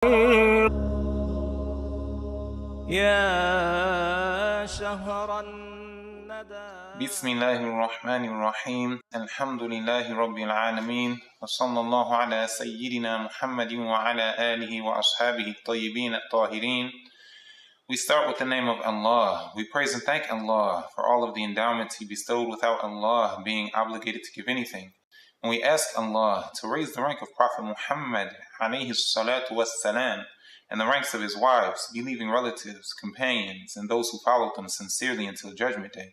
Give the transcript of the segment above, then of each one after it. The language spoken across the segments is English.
يا شهر الندى بسم الله الرحمن الرحيم الحمد لله رب العالمين وصلى الله على سيدنا محمد وعلى آله وأصحابه الطيبين الطاهرين. We start with the name of Allah. We praise and thank Allah for all of the endowments He bestowed without Allah being obligated to give anything. And we ask Allah to raise the rank of Prophet Muhammad alayhi salatu wassalam and the ranks of his wives, believing relatives, companions, and those who followed them sincerely until Judgment Day.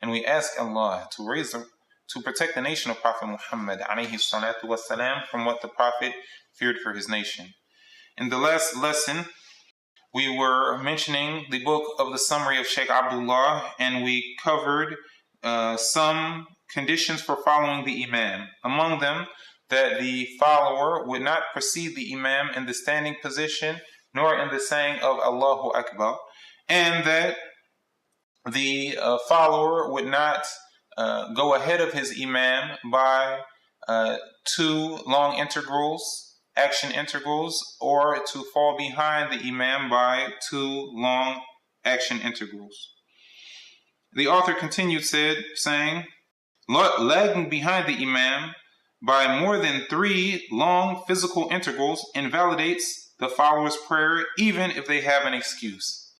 And we ask Allah to protect the nation of Prophet Muhammad alayhi salatu wassalam from what the Prophet feared for his nation. In the last lesson, we were mentioning the book of the summary of Sheikh Abdullah, and we covered some conditions for following the Imam. Among them, that the follower would not precede the Imam in the standing position, nor in the saying of Allahu Akbar, and that the follower would not go ahead of his Imam by two long intervals, action intervals, or to fall behind the Imam by two long action intervals. The author continued saying, lagging behind the Imam by more than three long physical intervals invalidates the follower's prayer even if they have an excuse.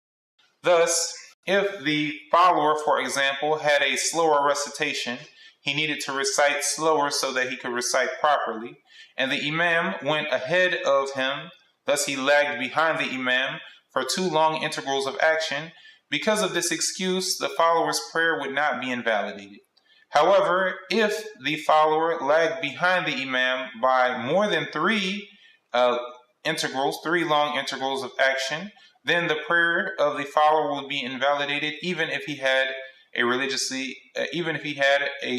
Thus, if the follower, for example, had a slower recitation, he needed to recite slower so that he could recite properly, and the Imam went ahead of him, thus he lagged behind the Imam for two long intervals of action. Because of this excuse, the follower's prayer would not be invalidated. However, if the follower lagged behind the Imam by more than three long intervals of action, then the prayer of the follower would be invalidated, even if he had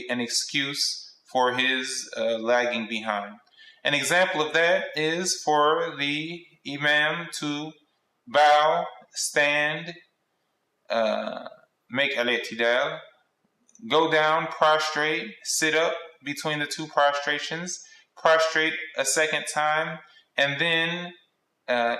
an excuse for his lagging behind. An example of that is for the Imam to bow, stand, make al-i'tidal, go down, prostrate, sit up between the two prostrations, prostrate a second time, and then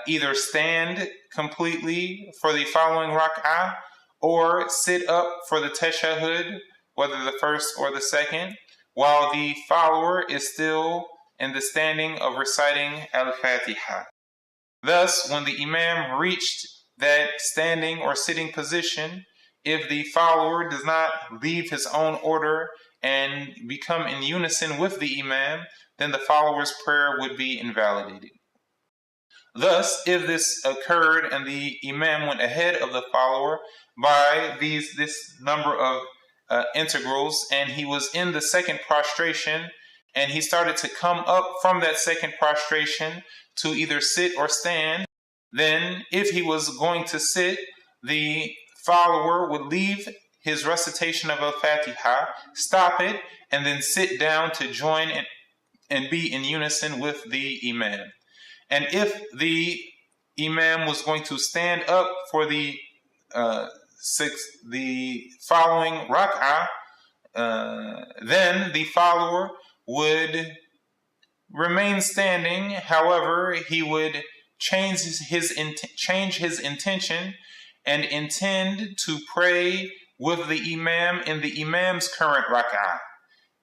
either stand completely for the following rak'ah or sit up for the tashahhud, whether the first or the second, while the follower is still in the standing of reciting al-Fatiha. Thus, when the Imam reached that standing or sitting position, if the follower does not leave his own order and become in unison with the Imam, then the follower's prayer would be invalidated. Thus, if this occurred and the Imam went ahead of the follower by this number of integrals, and he was in the second prostration, and he started to come up from that second prostration to either sit or stand, then if he was going to sit, the follower would leave his recitation of al-Fatiha, stop it, and then sit down to join and be in unison with the Imam. And if the Imam was going to stand up for the following rak'ah, then the follower would remain standing. However, he would change his intention and intend to pray with the Imam in the Imam's current rak'ah,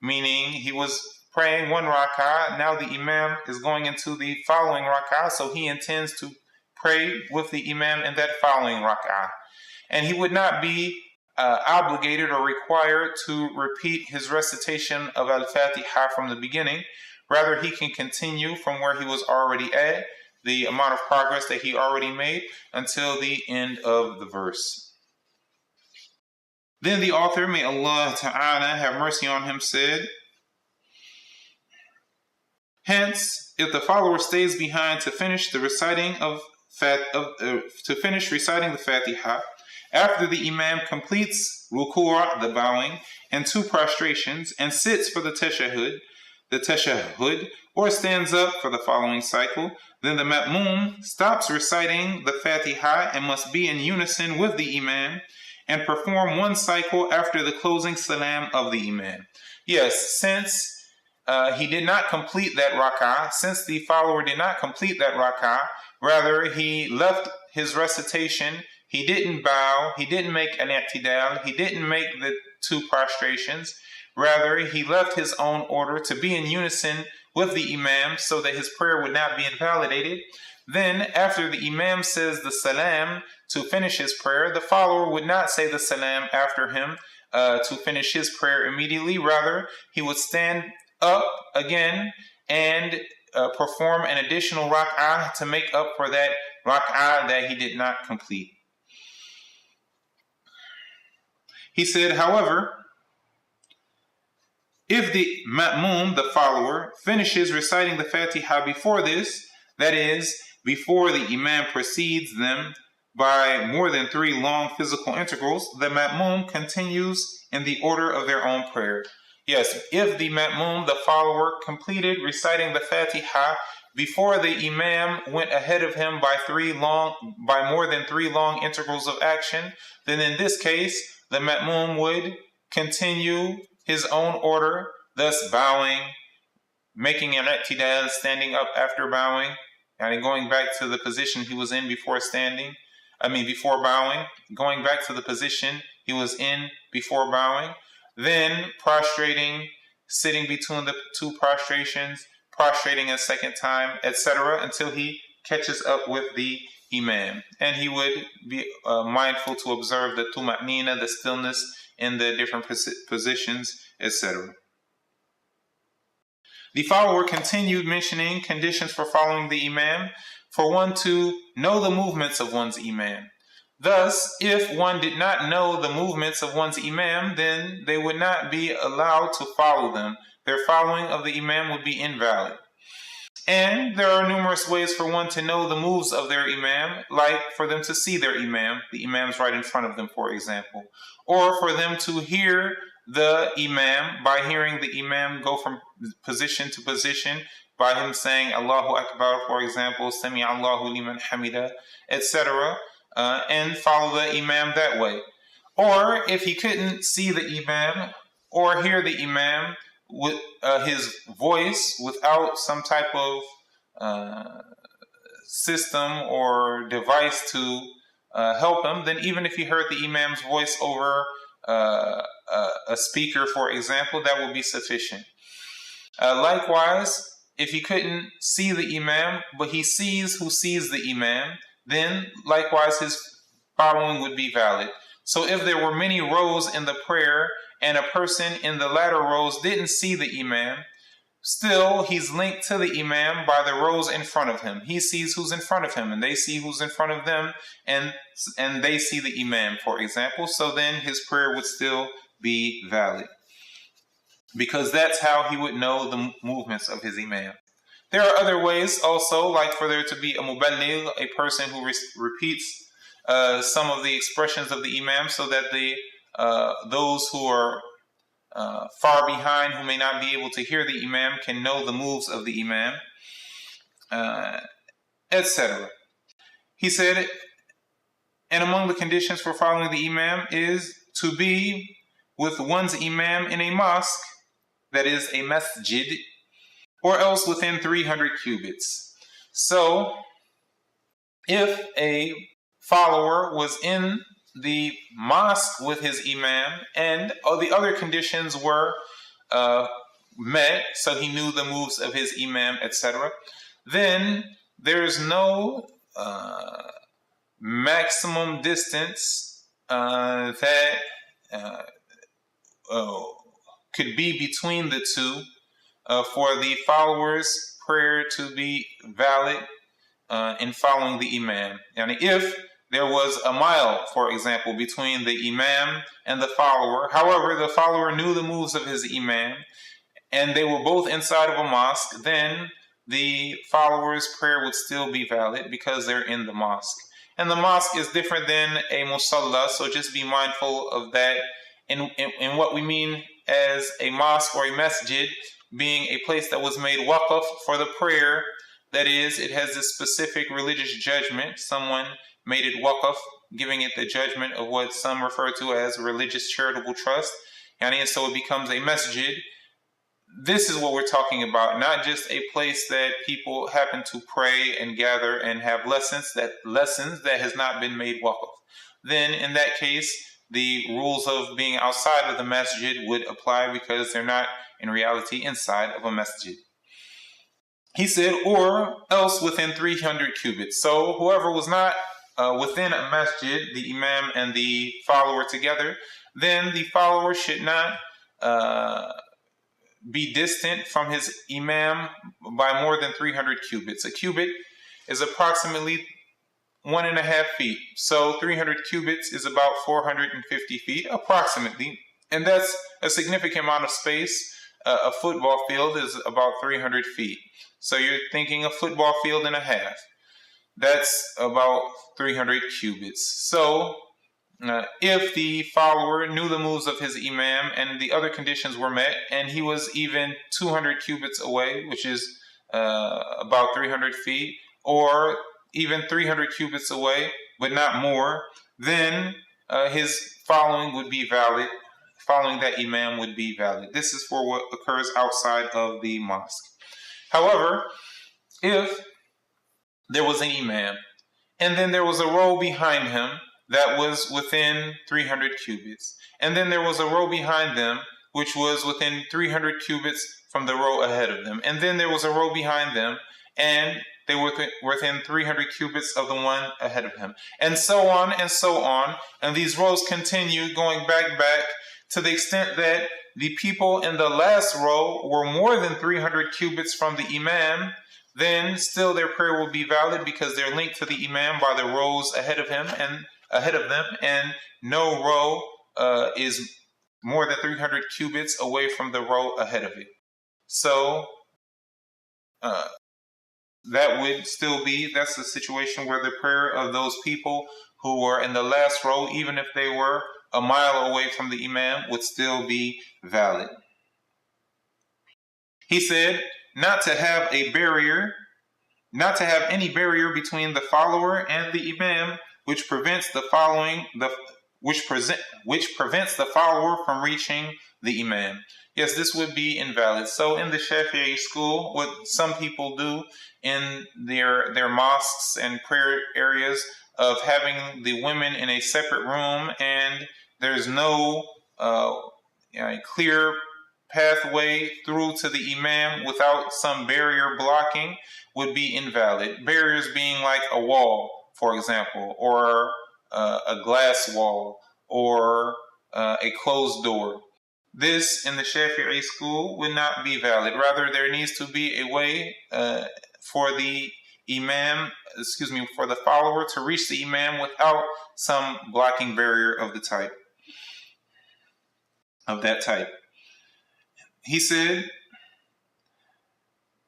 meaning he was praying one rak'ah, now the Imam is going into the following rak'ah, so he intends to pray with the Imam in that following rak'ah. And he would not be obligated or required to repeat his recitation of al-Fatiha from the beginning. Rather, he can continue from where he was already at, the amount of progress that he already made, until the end of the verse. Then the author, may Allah Ta'ala have mercy on him, said, hence, if the follower stays behind to finish reciting the Fatiha, after the Imam completes ruku', the bowing, and two prostrations, and sits for the tashahhud, or stands up for the following cycle, then the ma'mum stops reciting the Fatiha and must be in unison with the Imam and perform one cycle after the closing salam of the Imam. Yes, since he did not complete that rak'ah, since the follower did not complete that rak'ah, Rather, he left his recitation. He didn't bow. He didn't make an i'tidal. He didn't make the two prostrations. Rather, he left his own order to be in unison with the imam so that his prayer would not be invalidated. Then, after the imam says the salam to finish his prayer, the follower would not say the salam after him to finish his prayer immediately. Rather, he would stand up again and perform an additional rak'ah to make up for that rak'ah that he did not complete. He said, however, if the ma'mum, the follower, finishes reciting the Fatiha before this, that is, before the imam precedes them by more than 3 long physical intervals, the ma'mum continues in the order of their own prayer. Yes, if the ma'mum, the follower, completed reciting the Fatiha before the imam went ahead of him by more than 3 long intervals of action, then in this case, the ma'mum would continue his own order, thus bowing, making an i'tidal, standing up after bowing, and going back to the position he was in before bowing, going back to the position he was in before bowing, then prostrating, sitting between the 2 prostrations, prostrating a second time, etc., until he catches up with the imam. And he would be mindful to observe the tuma'nina, the stillness in the different positions, etc. The follower continued mentioning conditions for following the imam: for one to know the movements of one's imam. Thus, if one did not know the movements of one's imam, then they would not be allowed to follow them. Their following of the imam would be invalid. And there are numerous ways for one to know the moves of their imam, like for them to see their imam, the imam's right in front of them, for example, or for them to hear the imam by hearing the imam go from position to position by him saying Allahu Akbar, for example, Sami Allahu liman hamida, etc., and follow the imam that way. Or if he couldn't see the imam or hear the imam with his voice without some type of system or device to help him, then even if he heard the imam's voice over a speaker, for example, that would be sufficient. Likewise, if he couldn't see the imam, but he sees who sees the imam, then likewise his following would be valid. So if there were many rows in the prayer and a person in the latter rows didn't see the imam, still he's linked to the imam by the rows in front of him. He sees who's in front of him, and they see who's in front of them, and they see the imam, for example. So then his prayer would still be valid, because that's how he would know the movements of his imam. There are other ways also, like for there to be a muballigh, a person who repeats some of the expressions of the imam, so that those who are far behind, who may not be able to hear the imam, can know the moves of the imam, etc. He said, and among the conditions for following the imam is to be with one's imam in a mosque, that is a masjid, or else within 300 cubits. So, if a follower was in the mosque with his imam and all the other conditions were met, so he knew the moves of his imam, etc., then there is no maximum distance that could be between the two for the follower's prayer to be valid in following the imam. And if there was a mile, for example, between the imam and the follower, however, the follower knew the moves of his imam, and they were both inside of a mosque, then the follower's prayer would still be valid because they're in the mosque. And the mosque is different than a musalla, so just be mindful of that in what we mean as a mosque or a masjid being a place that was made waqf for the prayer. That is, it has this specific religious judgment. Someone made it waqf, giving it the judgment of what some refer to as religious charitable trust. And so it becomes a masjid. this is what we're talking about, not just a place that people happen to pray and gather and have lessons that has not been made waqf. Then in that case, the rules of being outside of the masjid would apply because they're not in reality inside of a masjid. He said, or else within 300 cubits. So whoever was not within a masjid, the imam and the follower together, then the follower should not be distant from his imam by more than 300 cubits. A cubit is approximately 1.5 feet. So 300 cubits is about 450 feet approximately. And that's a significant amount of space. A football field is about 300 feet. So you're thinking a football field and a half. That's about 300 cubits. So if the follower knew the moves of his imam and the other conditions were met, and he was even 200 cubits away, which is about 300 feet, or even 300 cubits away, but not more, then his following would be valid. Following that imam would be valid. This is for what occurs outside of the mosque. However, if there was an imam, and then there was a row behind him that was within 300 cubits, and then there was a row behind them which was within 300 cubits from the row ahead of them, and then there was a row behind them, and they were within 300 cubits of the one ahead of him, and so on and so on, and these rows continue going back to the extent that the people in the last row were more than 300 cubits from the imam. Then still their prayer will be valid because they're linked to the imam by the rows ahead of them, and no row is more than 300 cubits away from the row ahead of it. So that would still be, that's the situation where the prayer of those people who were in the last row, even if they were a mile away from the imam, would still be valid. He said, not to have any barrier between the follower and the imam, which prevents the follower from reaching the imam. Yes, this would be invalid. So in the Shafi'i school, what some people do in their mosques and prayer areas of having the women in a separate room, and there's no clear pathway through to the imam without some barrier blocking, would be invalid. Barriers being like a wall, for example, or a glass wall, or a closed door. This, in the Shafi'i school, would not be valid. Rather, there needs to be a way for the follower to reach the imam without some blocking barrier of that type. He said,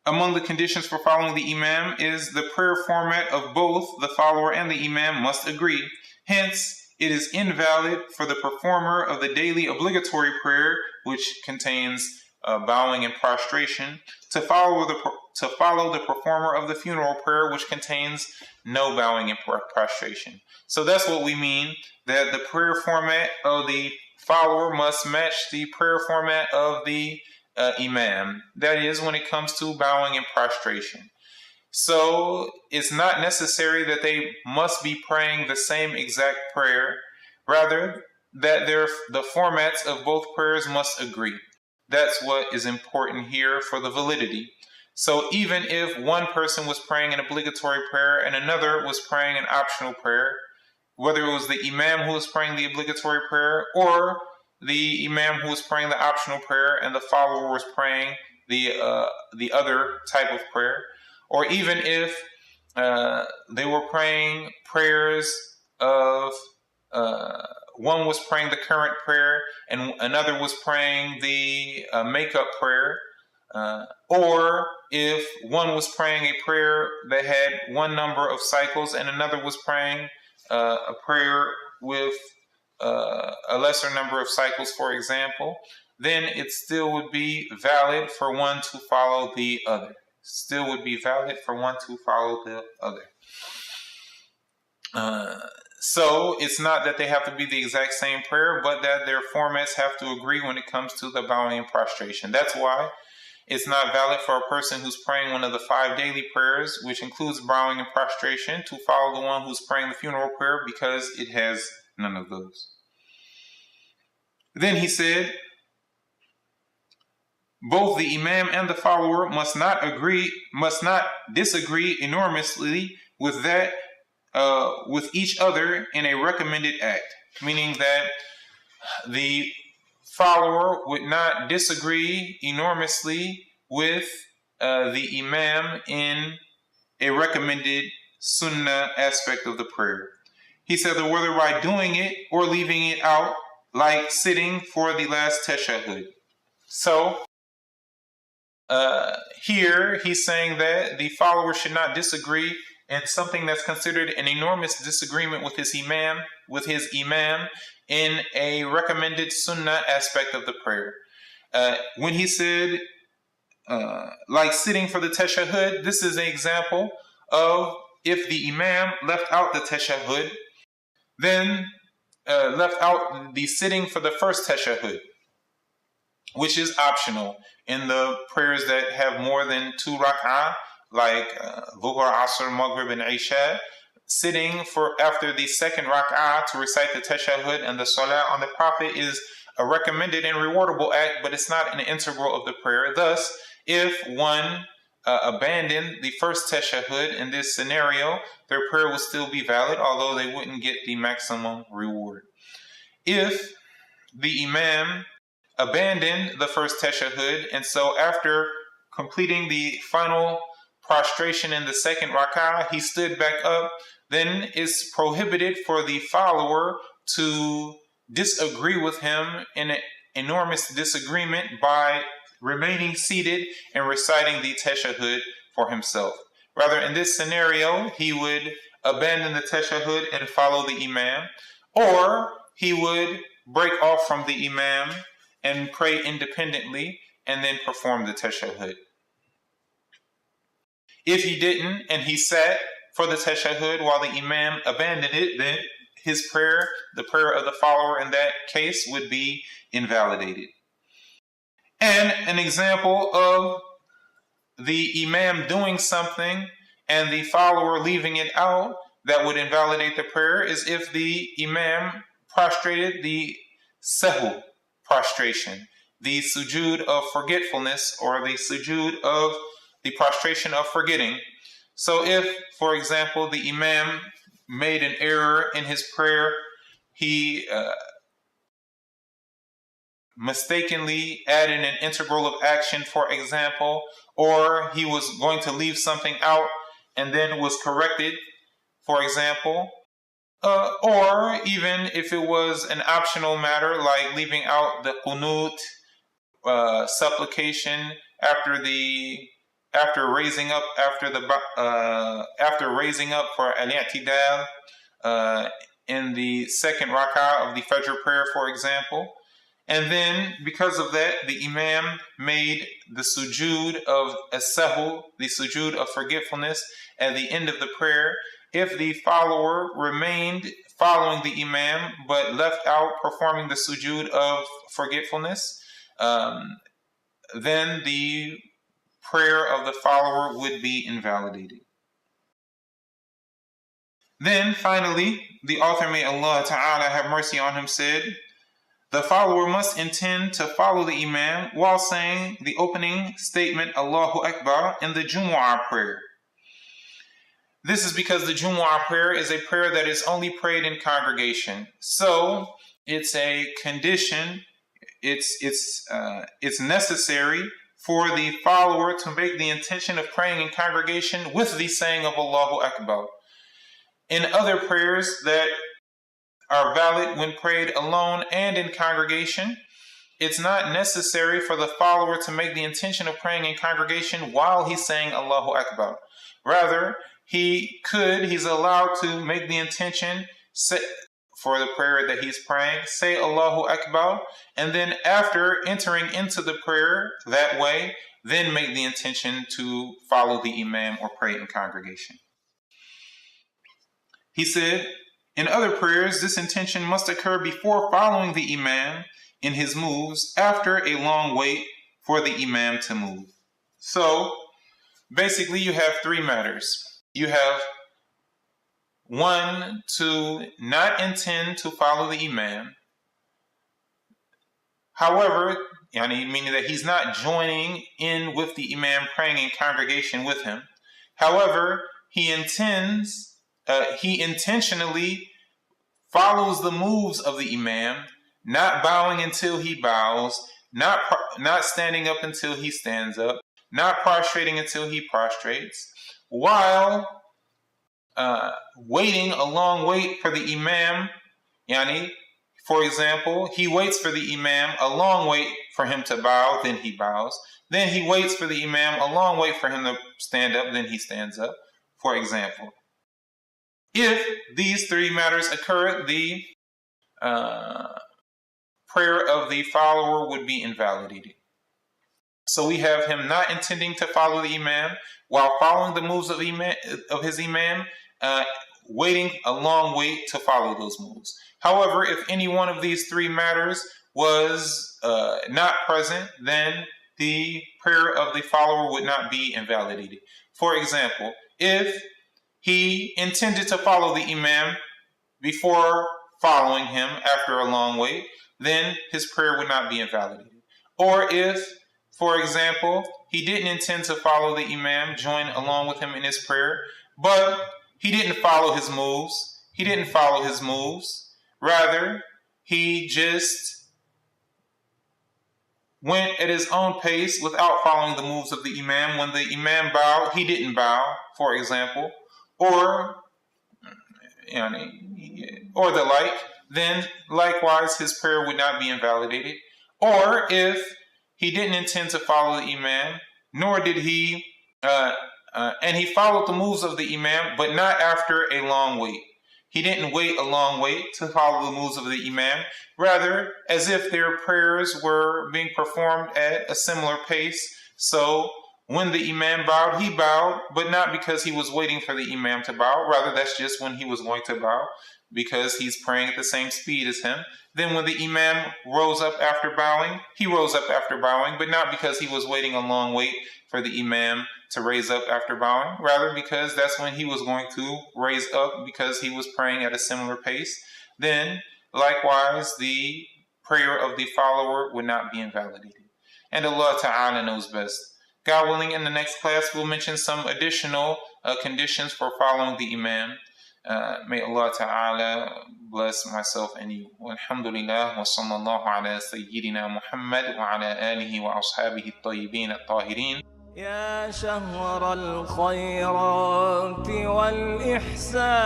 among the conditions for following the imam is the prayer format of both the follower and the imam must agree. Hence, it is invalid for the performer of the daily obligatory prayer, which contains bowing and prostration, to follow the performer of the funeral prayer, which contains no bowing and prostration. So that's what we mean, that the prayer format of the follower must match the prayer format of the imam. That is, when it comes to bowing and prostration. So it's not necessary that they must be praying the same exact prayer. Rather, that the formats of both prayers must agree. That's what is important here for the validity. So even if one person was praying an obligatory prayer and another was praying an optional prayer, whether it was the imam who was praying the obligatory prayer or the imam who was praying the optional prayer and the follower was praying the other type of prayer, or even if they were praying prayers of one was praying the current prayer and another was praying the makeup prayer, or if one was praying a prayer that had one number of cycles and another was praying a prayer with a lesser number of cycles, for example, then it still would be valid for one to follow the other. Still would be valid for one to follow the other. So it's not that they have to be the exact same prayer, but that their formats have to agree when it comes to the bowing and prostration. That's why It's not valid for a person who's praying one of the 5 daily prayers, which includes bowing and prostration, to follow the one who's praying the funeral prayer, because it has none of those. Then he said, both the imam and the follower must not disagree enormously with each other in a recommended act, meaning that the follower would not disagree enormously with the imam in a recommended sunnah aspect of the prayer. He said that whether by doing it or leaving it out, like sitting for the last tashahhud. So here he's saying that the follower should not disagree in something that's considered an enormous disagreement with his imam in a recommended sunnah aspect of the prayer. When he said like sitting for the tashahhud, this is an example of if the imam left out the tashahhud, then left out the sitting for the first tashahhud, which is optional in the prayers that have more than 2 rak'ah, like Dhuhr, Asr, Maghrib, and Isha. Sitting for after the second rak'ah to recite the tashahhud and the salah on the Prophet is a recommended and rewardable act, but it's not an integral of the prayer. Thus, if one abandoned the first tashahhud in this scenario, their prayer would still be valid, although they wouldn't get the maximum reward. If the imam abandoned the first tashahhud, and so after completing the final prostration in the second rak'ah, he stood back up, then it's prohibited for the follower to disagree with him in an enormous disagreement by remaining seated and reciting the tashahhud for himself. Rather, in this scenario, he would abandon the tashahhud and follow the imam, or he would break off from the imam and pray independently and then perform the tashahhud. If he didn't and he sat for the tashahhud while the imam abandoned it, then his prayer, the prayer of the follower in that case, would be invalidated. And an example of the imam doing something and the follower leaving it out that would invalidate the prayer is if the imam prostrated the sahu prostration, the sujood of forgetfulness, or the sujood of the prostration of forgetting. So if, for example, the imam made an error in his prayer, he mistakenly added an integral of action, for example, or he was going to leave something out and then was corrected, for example, or even if it was an optional matter like leaving out the qunut supplication after raising up for al-i'tidal in the second rak'ah of the Fajr prayer, for example. And then because of that, the imam made the sujood of as-sahu, the sujood of forgetfulness, at the end of the prayer. If the follower remained following the imam but left out performing the sujood of forgetfulness, then the prayer of the follower would be invalidated. Then finally, the author, may Allah Ta'ala have mercy on him, said, the follower must intend to follow the imam while saying the opening statement Allahu Akbar in the Jumu'ah prayer. This is because the Jumu'ah prayer is a prayer that is only prayed in congregation. So it's a condition, it's necessary for the follower to make the intention of praying in congregation with the saying of Allahu Akbar. In other prayers that are valid when prayed alone and in congregation, it's not necessary for the follower to make the intention of praying in congregation while he's saying Allahu Akbar. Rather, he's allowed to make the intention for the prayer that he's praying, say Allahu Akbar, and then after entering into the prayer that way, then make the intention to follow the imam or pray in congregation. He said, in other prayers, this intention must occur before following the imam in his moves after a long wait for the imam to move. So basically you have three matters. You have one, to not intend to follow the imam. However, meaning that he's not joining in with the imam praying in congregation with him. However, he intentionally follows the moves of the imam, not bowing until he bows, not standing up until he stands up, not prostrating until he prostrates, while waiting a long wait for the imam. For example, he waits for the imam a long wait for him to bow, then he bows. Then he waits for the imam a long wait for him to stand up, then he stands up, for example. If these three matters occur, the prayer of the follower would be invalidated. So we have him not intending to follow the imam while following the moves of his imam, waiting a long wait to follow those moves. However, if any one of these three matters was not present, then the prayer of the follower would not be invalidated. For example, if he intended to follow the imam before following him after a long wait, then his prayer would not be invalidated. Or if, for example, he didn't intend to follow the imam, join along with him in his prayer, but he didn't follow his moves. Rather, he just went at his own pace without following the moves of the imam. When the imam bowed, he didn't bow, for example, or the like, then likewise his prayer would not be invalidated. Or if he didn't intend to follow the imam, nor did he, and he followed the moves of the imam, but not after a long wait. He didn't wait a long wait to follow the moves of the imam, rather as if their prayers were being performed at a similar pace. So when the imam bowed, he bowed, but not because he was waiting for the imam to bow. Rather, that's just when he was going to bow, because he's praying at the same speed as him. Then when the imam rose up after bowing, he rose up after bowing, but not because he was waiting a long wait for the imam to raise up after bowing. Rather, because that's when he was going to raise up, because he was praying at a similar pace. Then, likewise, the prayer of the follower would not be invalidated. And Allah Ta'ala knows best. God willing, in the next class, we'll mention some additional conditions for following the imam. May Allah Ta'ala bless myself and you. Walhamdulillah wa sallallahu ala sayyidina Muhammad wa ala alihi wa ashabihi at-tayyibin at-tahirin. يا شهر الخيرات والإحسان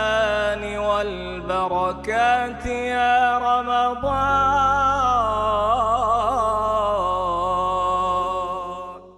والبركات يا رمضان